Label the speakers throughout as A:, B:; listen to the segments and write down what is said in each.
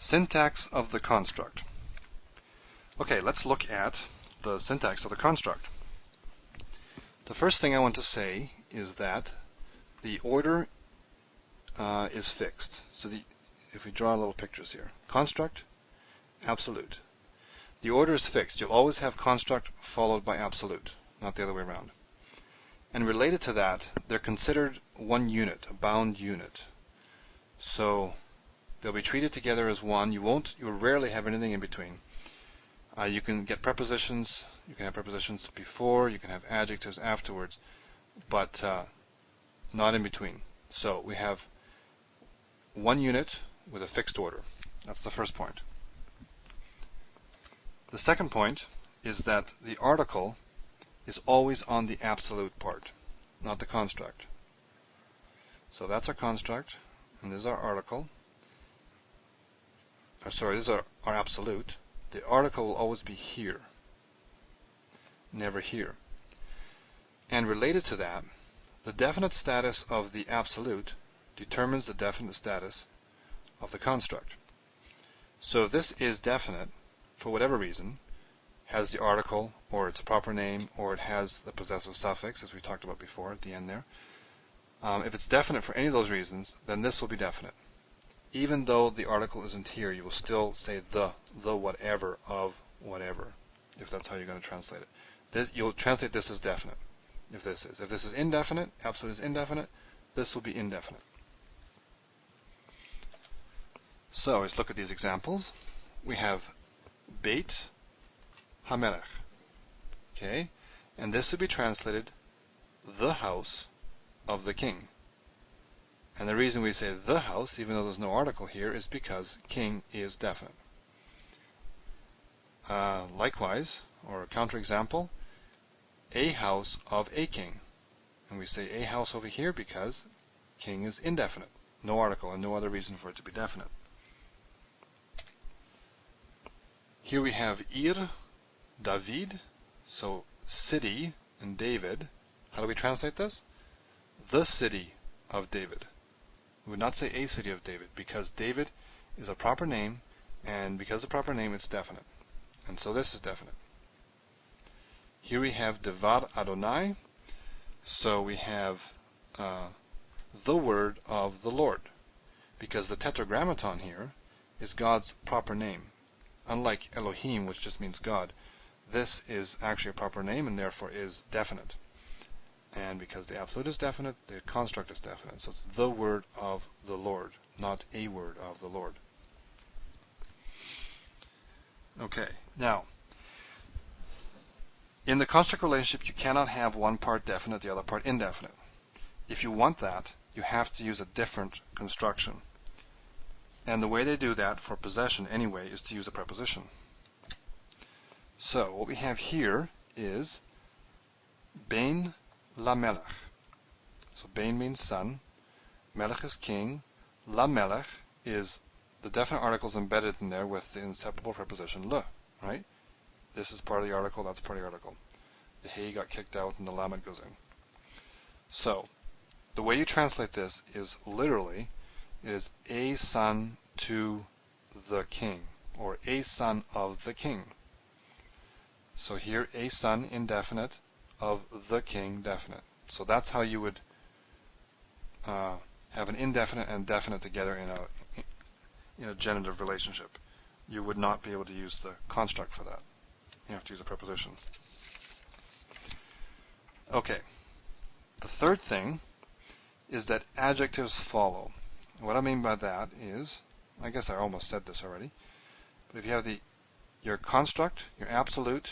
A: Syntax of the construct. Okay, let's look at the syntax of the construct. The first thing I want to say is that the order is fixed. So if we draw little pictures here, construct, absolute. The order is fixed. You'll always have construct followed by absolute, not the other way around. And related to that, they're considered one unit, a bound unit. So they'll be treated together as one. You'll rarely have anything in between. You can get prepositions. You can have prepositions before. You can have adjectives afterwards, but not in between. So we have one unit with a fixed order. That's the first point. The second point is that the article is always on the absolute part, not the construct. So that's our construct, and this is our article. This is our absolute. The article will always be here, never here. And related to that, the definite status of the absolute determines the definite status of the construct. So if this is definite, for whatever reason, has the article, or its proper name, or it has the possessive suffix, as we talked about before at the end there, if it's definite for any of those reasons, then this will be definite. Even though the article isn't here, you will still say the whatever of whatever, if that's how you're going to translate it. You'll translate this as definite, if this is. If this is indefinite, absolute is indefinite, this will be indefinite. So let's look at these examples. We have Beit HaMelech, okay, and this would be translated the house of the king. And the reason we say the house, even though there's no article here, is because king is definite. Likewise, or a counterexample, a house of a king. And we say a house over here because king is indefinite. No article and no other reason for it to be definite. Here we have Ir, David, so city and David. How do we translate this? The city of David. We would not say a city of David, because David is a proper name, and because the proper name, it's definite. And so this is definite. Here we have Devar Adonai, so we have the word of the Lord, because the tetragrammaton here is God's proper name. Unlike Elohim, which just means God, this is actually a proper name and therefore is definite. And because the absolute is definite, the construct is definite. So it's the word of the Lord, not a word of the Lord. Okay, now, in the construct relationship, you cannot have one part definite, the other part indefinite. If you want that, you have to use a different construction. And the way they do that, for possession anyway, is to use a preposition. So, what we have here is Bein LaMelech. So Bein means son, Melech is king, LaMelech is the definite articles embedded in there with the inseparable preposition le, right? This is part of the article, that's part of the article. The he got kicked out and the lamed goes in. So, the way you translate this is literally, it is a son to the king, or a son of the king. So here, a son indefinite, of the king definite. So that's how you would have an indefinite and definite together in a genitive relationship. You would not be able to use the construct for that. You have to use a preposition. Okay. The third thing is that adjectives follow. What I mean by that is, I guess I almost said this already, but if you have your construct, your absolute,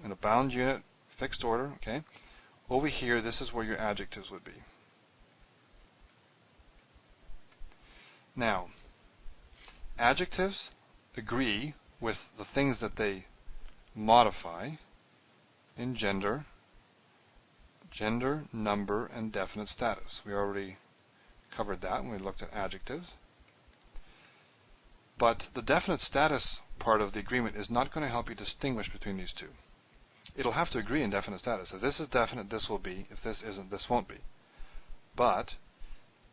A: in a bound unit, fixed order, okay, over here, this is where your adjectives would be. Now, adjectives agree with the things that they modify in gender, number, and definite status. We already covered that when we looked at adjectives. But the definite status part of the agreement is not going to help you distinguish between these two. It'll have to agree in definite status. If this is definite, this will be. If this isn't, this won't be. But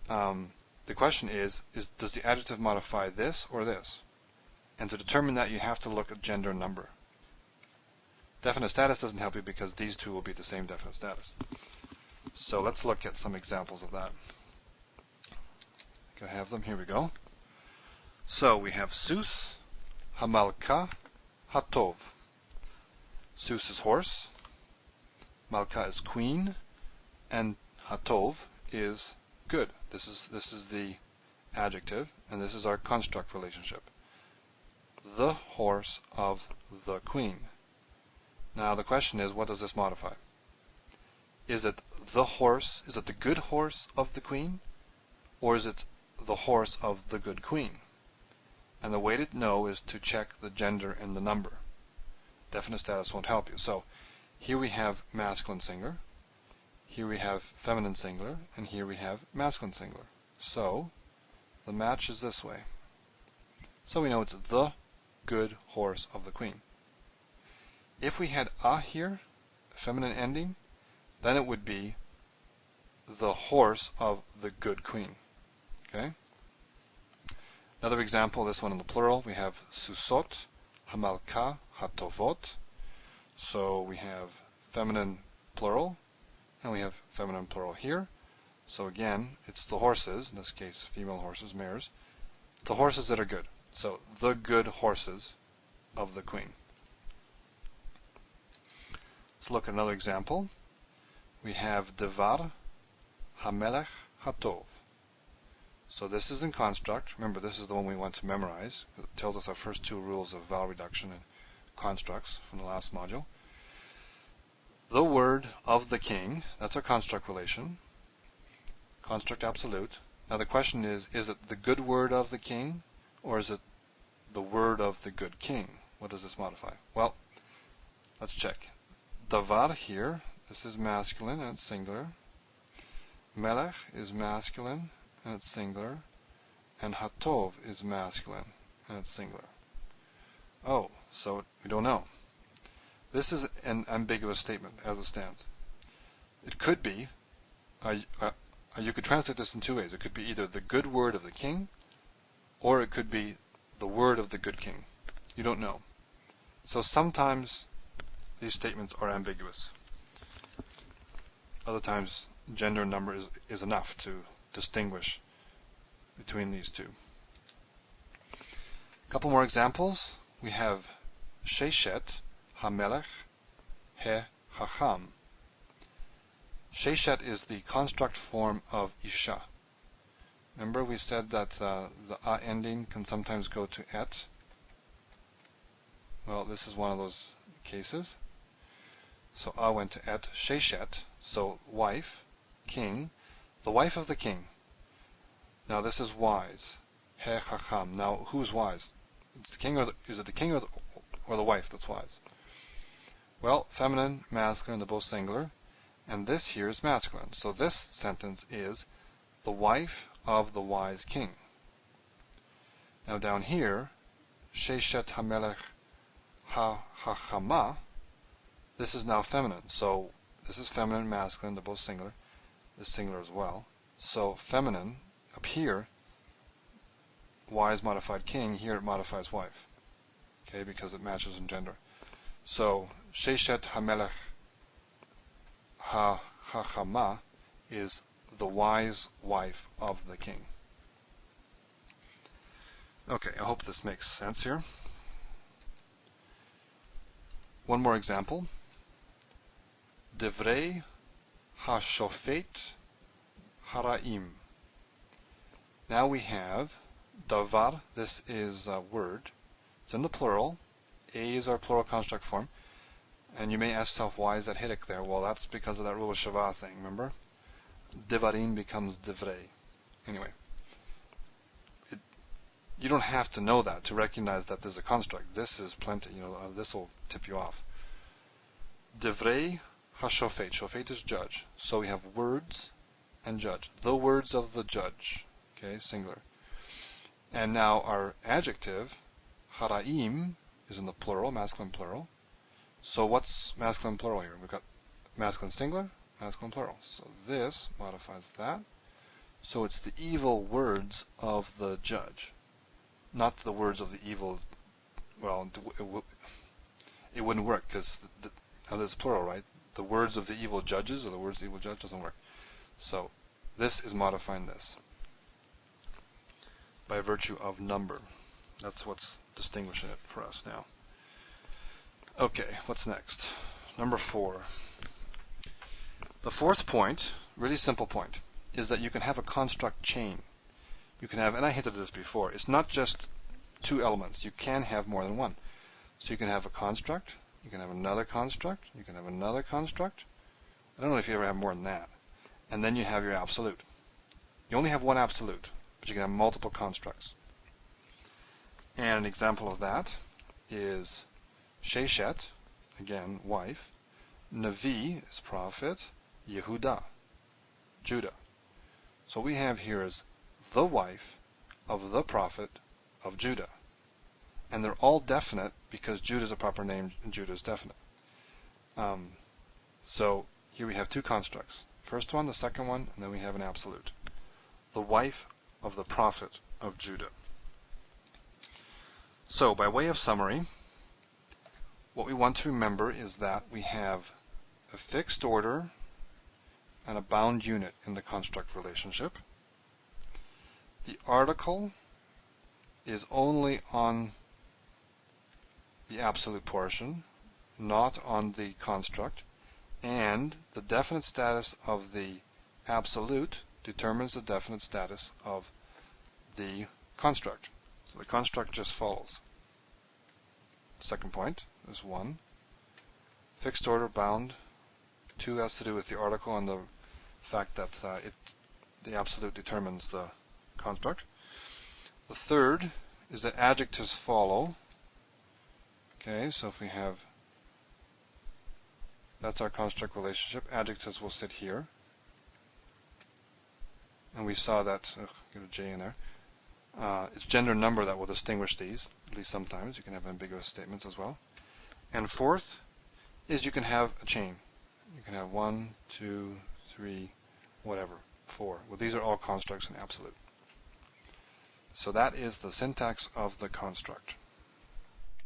A: the question is, does the adjective modify this or this? And to determine that, you have to look at gender and number. Definite status doesn't help you because these two will be the same definite status. So let's look at some examples of that. I have them. Here we go. So we have Sus, Hamalka, Hatov. Sus is horse, Malka is queen, and Hatov is good. This is the adjective, and this is our construct relationship. The horse of the queen. Now the question is, what does this modify? Is it the horse, is it the good horse of the queen, or is it the horse of the good queen? And the way to know is to check the gender and the number. Definite status won't help you. So here we have masculine singular, here we have feminine singular, and here we have masculine singular. So the match is this way. So we know it's the good horse of the queen. If we had a here, feminine ending, then it would be the horse of the good queen. Okay? Another example, this one in the plural, we have Susot, Hamalka, Hatovot. So we have feminine plural, and we have feminine plural here. So again, it's the horses, in this case female horses, mares, the horses that are good. So the good horses of the queen. Let's look at another example. We have Devar, Hamelech, Hatov. So this is in construct. Remember, this is the one we want to memorize. It tells us our first two rules of vowel reduction and constructs from the last module. The word of the king, that's our construct relation. Construct absolute. Now the question is it the good word of the king, or is it the word of the good king? What does this modify? Well, let's check. Davar here, this is masculine and it's singular. Melech is masculine and it's singular. And Hatov is masculine and it's singular. Oh, so we don't know. This is an ambiguous statement as it stands. It could be, you could translate this in two ways. It could be either the good word of the king, or it could be the word of the good king. You don't know. So sometimes these statements are ambiguous. Other times, gender and number is enough to distinguish between these two. A couple more examples. We have Sheshet, Hamelech, He Chacham. Sheshet is the construct form of Isha. Remember we said that the A ending can sometimes go to et? Well, this is one of those cases. So A went to et. Sheshet, so wife, king, the wife of the king. Now this is wise. He Chacham. Now who's wise? It's the king, is it the king or the wife that's wise? Well, feminine, masculine, they're both singular. And this here is masculine. So this sentence is the wife of the wise king. Now down here, Sheshet Hamelech Ha-Chachama, this is now feminine. So this is feminine, masculine, they're both singular. This is singular as well. So feminine, up here, wise modified king, here it modifies wife. Okay, because it matches in gender. So Sheshet Hamelech Ha-Chachama is the wise wife of the king. Okay, I hope this makes sense here. One more example. Devrei HaShofet Haraim. Now we have Davar, this is a word. It's in the plural. A is our plural construct form. And you may ask yourself, why is that hidik there? Well, that's because of that rule of Shava thing, remember? Devarim becomes Devrei. Anyway, you don't have to know that to recognize that there's a construct. This is plenty, this will tip you off. Devrei HaShofet. Shofet is judge. So we have words and judge. The words of the judge. Okay, singular. And now our adjective, Haraim, is in the plural, masculine plural. So what's masculine plural here? We've got masculine singular, masculine plural. So this modifies that. So it's the evil words of the judge, not the words of the evil well, it wouldn't work because now this is plural, right? The words of the evil judges, or the words of the evil judge, doesn't work. So this is modifying this by virtue of number. That's what's distinguishing it for us now. Okay, what's next? Number 4. The fourth point, really simple point, is that you can have a construct chain. You can have, and I hinted at this before, it's not just 2 elements. You can have more than one. So you can have a construct, you can have another construct, you can have another construct. I don't know if you ever have more than that. And then you have your absolute. You only have one absolute, but you can have multiple constructs. And an example of that is Sheshet, again, wife. Navi is prophet. Yehuda, Judah. So what we have here is the wife of the prophet of Judah. And they're all definite because Judah is a proper name and Judah is definite. So here we have 2 constructs. First one, the second one, and then we have an absolute. The wife of the prophet of Judah. So by way of summary, what we want to remember is that we have a fixed order and a bound unit in the construct relationship. The article is only on the absolute portion, not on the construct, and the definite status of the absolute determines the definite status of the construct. So the construct just follows. Second point is 1. Fixed order, bound. 2 has to do with the article and the fact that the absolute determines the construct. The third is that adjectives follow. Okay, so if we have, that's our construct relationship, adjectives will sit here. And we saw that, get a J in there. It's gender and number that will distinguish these, at least sometimes. You can have ambiguous statements as well. And fourth is you can have a chain. You can have 1, 2, 3, whatever, 4. Well, these are all constructs in absolute. So that is the syntax of the construct.